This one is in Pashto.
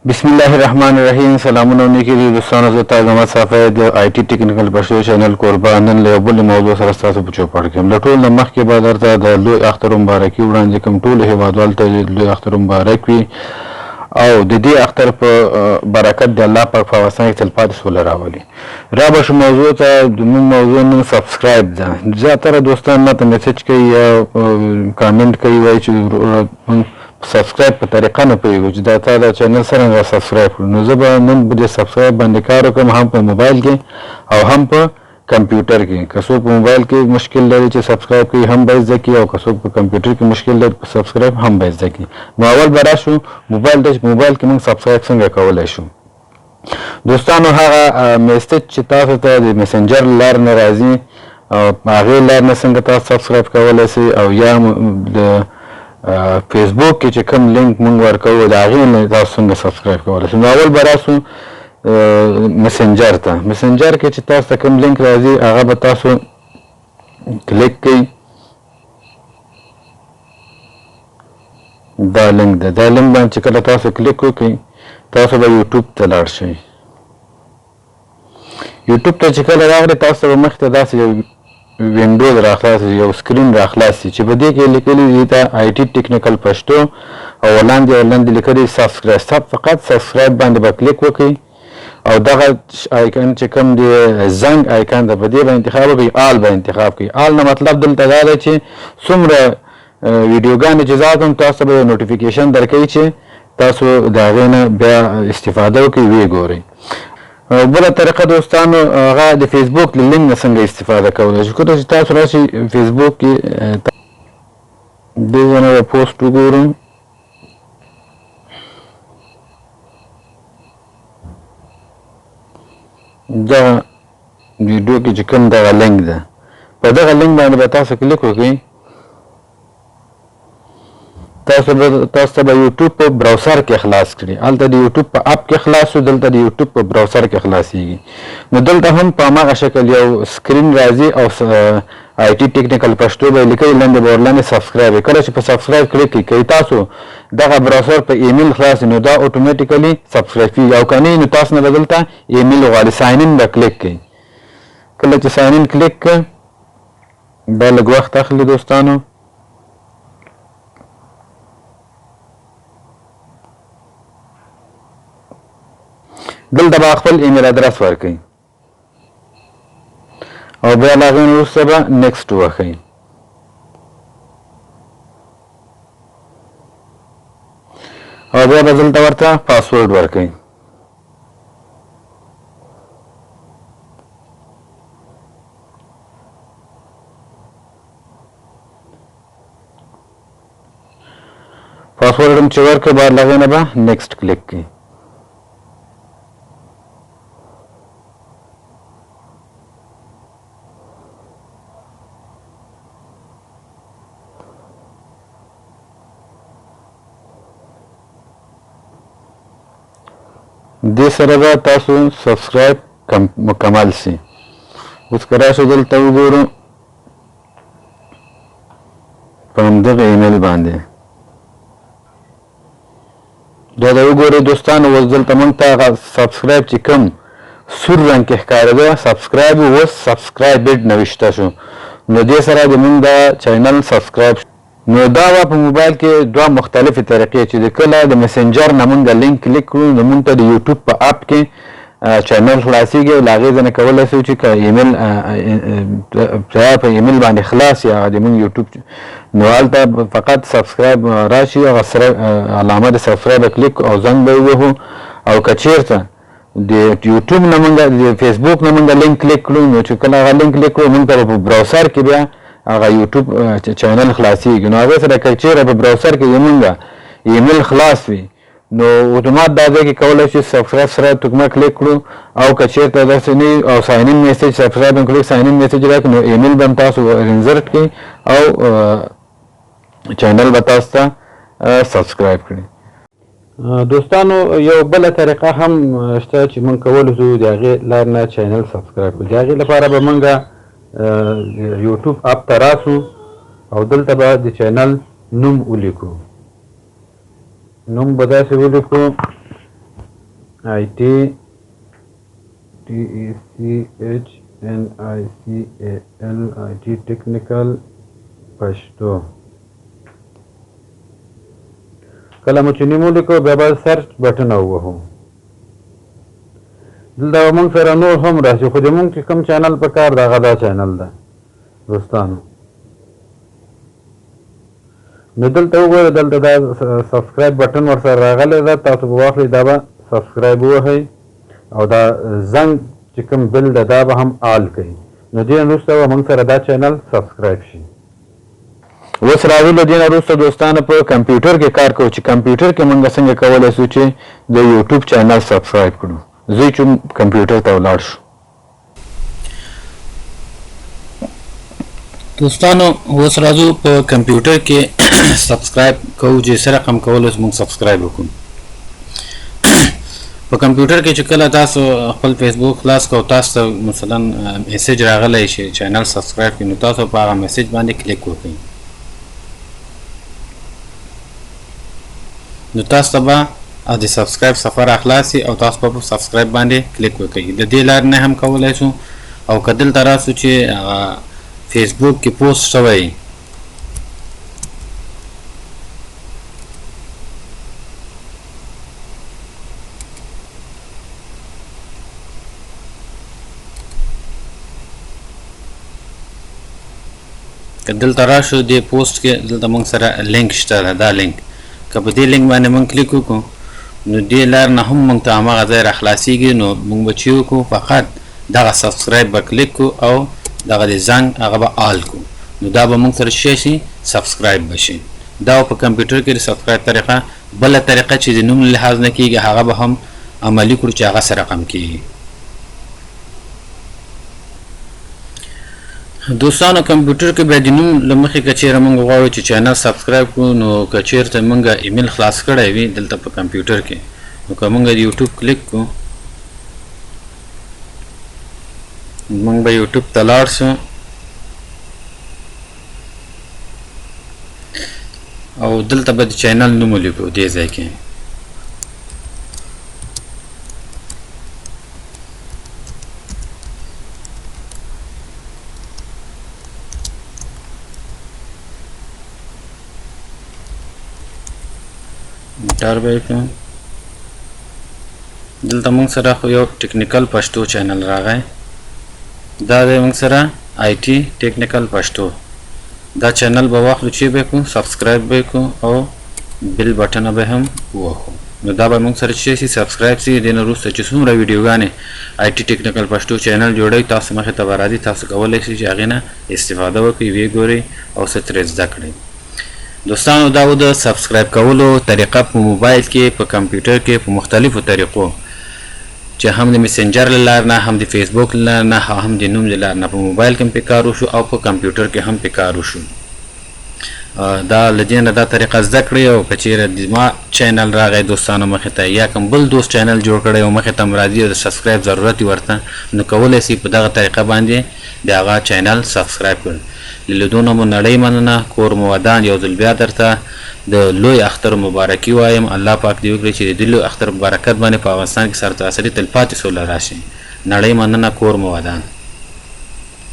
بسم الله الرحمن الرحیم. سلامونه نیکی دی دوستانو، زه تاسو محمد صافی د آی ټی ټیکنیکل پښتو چینل قربان نن له بل موضوع سره تاسو په چوپړ کې له ټول مخکې به درته د لوی اختر مبارکي وړاندې کوم. ټول هیوادوال ته لوی اختر مبارک وي او د دې اختر په برکت د الله پاک په واسطه کې تلپاتې سوله راولي. را به شو موضوع ته د موضوع نوم سبسکرایب ده. زیاتره دوستان ماته میسج کوي یا کامنټ کوي وایي چې سبسکرایب په طریقه نه پوهېږو چې دا تا دا چینل څرنګه سبسکرایب کړو. نو زه به نن د سبسکرایب باندې کار وکړم، هم په موبایل کې او هم په کمپیوټر کې. که څوک په موبایل کې مشکل لري چې سبسکرایب کوي هم به زده کړي، او که څوک په کمپیوټر کې مشکل لري په سبسکرایب هم به زده کړي. نو اول به راشو موبایل ته چې په موبایل کې موږ سبسکرایب څنګه کولی شو. دوستانو هغه میسج چې تاسو ته د میسنجر لار نه راځي او هغې لار نه څنګه تاسو سبسکرایب کولی شئ، او یا د فیسبوک کې چې کوم لینک مونږ ورکوو د هغې نه تاسو څنګه سبسکرایب کولی شئ. نو اول به راسو مسنجر ته. مسنجر کې چې تاسو ته کوم لینک راځي هغه به تاسو کلیک کوئ. دا لینک ده. دا لینک باندې چې کله تاسو کلیک وکړئ تاسو به یوټیوب ته لاړ شئ. یوټیوب ته چې کله راغلئ تاسو به مخې ته داسې یو وینډو راخلاص یو سکرین راخلاص شي چې په دې کې لیکلي دي ته آی ټی ټیکنیکل پښتو او وړاندې لیکلي سبسکرایب. فقط سبسکرایب باندې به کلیک وکړئ او دغه آیکن چې کوم دی زنګ آیکن ده په دې به انتخاب وکړئ، آل به انتخاب کړئ. آل نه مطلب دلته دا دی چې څومره ویډیوګانې چې ذات تاسو به نوټیفیکیشن درکوي چې تاسو د هغې نه بیا استفاده وکړئ ویې ګورئ. بله طریقه دوستانو هغه د فیسبوک له لینک نه څنګه استفاده کولی شو. کله چې تاسو راشئ فیسبوک کې دې ځای نه به پوسټ وګورو. دغه ویډیو کې چې کوم دغه لینک ده په دغه لینک باندې به تاسو کلیک وکړئ. تاسو ته به یوټیوب په براوسر کې خلاص کړي. هلته د یوټیوب په اپ کې خلاص شو، دلته د یوټیوب په براوسر کې خلاصیږي. نو دلته هم په هماغه شکل یو سکرین راځي او آی ټی ټیکنیکل پښتو به یې لیکئ، لاندې به ورلاندې سبسکرایب. کله چې په سبسکرایب کلیک کړئ که تاسو دغه براوسر په ایمیل خلاص نو دا اتوماتیکلی سبسکرایب کېږي، او که نه نو تاسو نه به دلته ایمیل غواړي ساین ان به کلیک کړئ. کله چې ساین ان کلیک کړئ دا لږ وخت اخلي دوستانو. دلته به خپل ایمیل ادرس ورکړئ او بیا له هغې نه وروسته به نیکسټ وښئ. او بیا به دلته ورته پاسورډ ورکړئ. پاسورډ هم چې ورکړئ بعد له هغې نه به نیکسټ کلیک کړئ. دې سره به تاسو سبسکرایب مکمل شي. اوس که راشو دلته وګورو په همدغه ایمیل باندې دا د وګورئ دوستانو. اوس دلته موږ ته هغه سبسکرایب چې کوم سور رنګ کې ښکارېده سبسکرایب اوس سبسکرایبډ نوشته شو. نو دې سره د موږ دا چینل سبسکرایب. نو دا به په موبایل کې دوه مختلفې طریقې چې د کله د مسنجر نه مونږ لینک کلیک کړو نو مونږ ته د یوټیوب په اپ کې چینل خلاصیږي او له هغې ځای نه کولی شو چې که ایمیل په ایمیل باندې خلاص یا هغه د مونږ یوټیوب نو هلته فقط سبسکرایب راشي، هغه علامه د سبسکرایب به کلیک او زنګ به ووهو. او که چېرته د یوټیوب نه مونږ د فیسبوک نه مونږ لینک کلیک کړو نو چې کله هغه لینک کلیک کړو مونږ ته په براوسر کې بیا هغه یوټیوب چینل خلاصیږي. نو هغې سره که چېرې په براوسر کې زمونږ ایمیل خلاص وي نو اتومات دا ځای کې کولی شي سبسکرایب سره تکمه کلیک کړو، او که چېرته داسې نه وي او ساین ان میسج سبسکرایب هم کلیک ساین ان میسج راکړي نو ایمیل به هم تاسو انزرټ کړئ او چینل به تاسو ته سبسکرایب کړي. دوستانو یو بله طریقه هم شته چې موږ کولی شو د هغې لار نه چینل سبسکرایب کړو. د هغې لپاره به موږ یوټیوب اپ ته راسو او دلته به د چینل نوم ولیکو. نوم به داسې ولیکو IT TECHNICAL IT ټیکنیکل پښتو. کله مو چې نیمو لیکو بیا باید سرچ بټن ووهو. دلته موږ سره نور هم راشي خو د موږ چې کوم چینل په کار د هغه دا چینل ده دوستانو. نو دلته وګورئ دلته دا سبسکرایب بټن ورسره راغلی ده. تاسو به واخلئ دا به سبسکرایب ووهئ او دا زنګ چې کوم بل ده دا به هم آل کوي. نو دې نه وروسته به موږ سره دا چینل سبسکرایب شي. اوس راغلو دې نه وروسته دوستانو په کمپیوټر کې کار کوو چې کمپیوټر کې موږ څنګه کولی شو چې د یوټیوب چینل سبسکرایب کړو. زه چې کمپیوټر ته ولاړ شو. دوستانو اوس راځو په کمپیوټر کې سبسکرایب کوو چې څه رقم کولی شو موږ سبسکرایب وکړو. په کمپیوټر کې چې کله تاسو خپل فیسبوک خلاص کوو تاسو ته مثلا میسج راغلی شي چینل سبسکرایب کړئ نو تاسو په هغه میسج باندې کلیک وکړئ. نو تاسو ته به د سبسکرایب صفحه راخلاصي او تاسو په سبسکرایب باندې کلیک وکړئ. د دې لارې نه هم کولی شو او که دلته راسو چې فیسبوک کې پوسټ شوی که دلته راشو دې پوسټ کې دلته موږ سره لینک شته دا لینک که په دې لینک باندې موږ کلیک وکړو نو دې لار نه هم موږ ته هماغه ځای راخلاصېږي. نو موږ به چې وکړو فقط دغه سبسکرایب به کلیک کړو او دغه د زنګ هغه به آل کړو نو دا به موږ سره شی شي سبسکرایب به شي. دا په کمپیوټر کې د سبسکرایب طریقه. بله طریقه چې د نوم لحاظ نه کېږي هغه به هم عملي کړو چې هغه څه رقم کېږي. دوستانو کمپیوټر کې بیا د نوم له مخې که چېرې موږ غواړو چې چینل سبسکرایب کړو نو که چېرته موږ ایمیل خلاص کړی وي دلته په کمپیوټر کې نو که موږ د یوټیوب کلیک کړو موږ به یوټیوب ته لاړ شو او دلته به د چینل نوم ولیکو دې ځای کې. موټر به یې کړو. دلته موږ سره خو یو ټیکنیکل پښتو چینل راغی. دا دی موږ سره IT ټیکنیکل پښتو. دا چینل به واخلو چې به کړو سبسکرایب به کړو او بیل بټن به هم ووهو نو دا به موږ سره چې شي سبسکرایب شي. دې نه وروسته چې څومره ویډیوګانې IT ټیکنیکل پښتو چینل جوړوي تاسو مخې ته به راځي. تاسو کولی شئ چې هغې نه استفاده وکړئ ویې ګورئ او څه ترې زده کړئ. دوستانو دا و د سبسکرایب کولو طریقه په موبایل کې په کمپیوټر کې په مختلفو طریقو چې هم د میسنجر له لارې نه هم د فیسبوک له لارې نه هم د نوم له لارې نه په موبایل کې هم پې کار وشو او په کمپیوټر کې هم پې کار وشو. دا له دې نه دا طریقه زده کړئ او که چېرې زما چینل راغی دوستانو مخې ته یا کوم بل دوست چینل جوړ کړی او مخې ته هم راځي او د سبسکرایب ضرورت وي ورته نو کولی شي په دغه طریقه باندې د هغه چینل سبسکرایب کړئ. له لیدونو مو نړۍ مننه. کور مو ودان. یو ځل بیا درته د لوی اختر مبارکي وایم. الله پاک دې وکړي چې د دې لوی اختر برکت باندې په افغانستان کې سرتاسري تلپاتې سوله راشي. نړۍ مننه. کور مو ودان.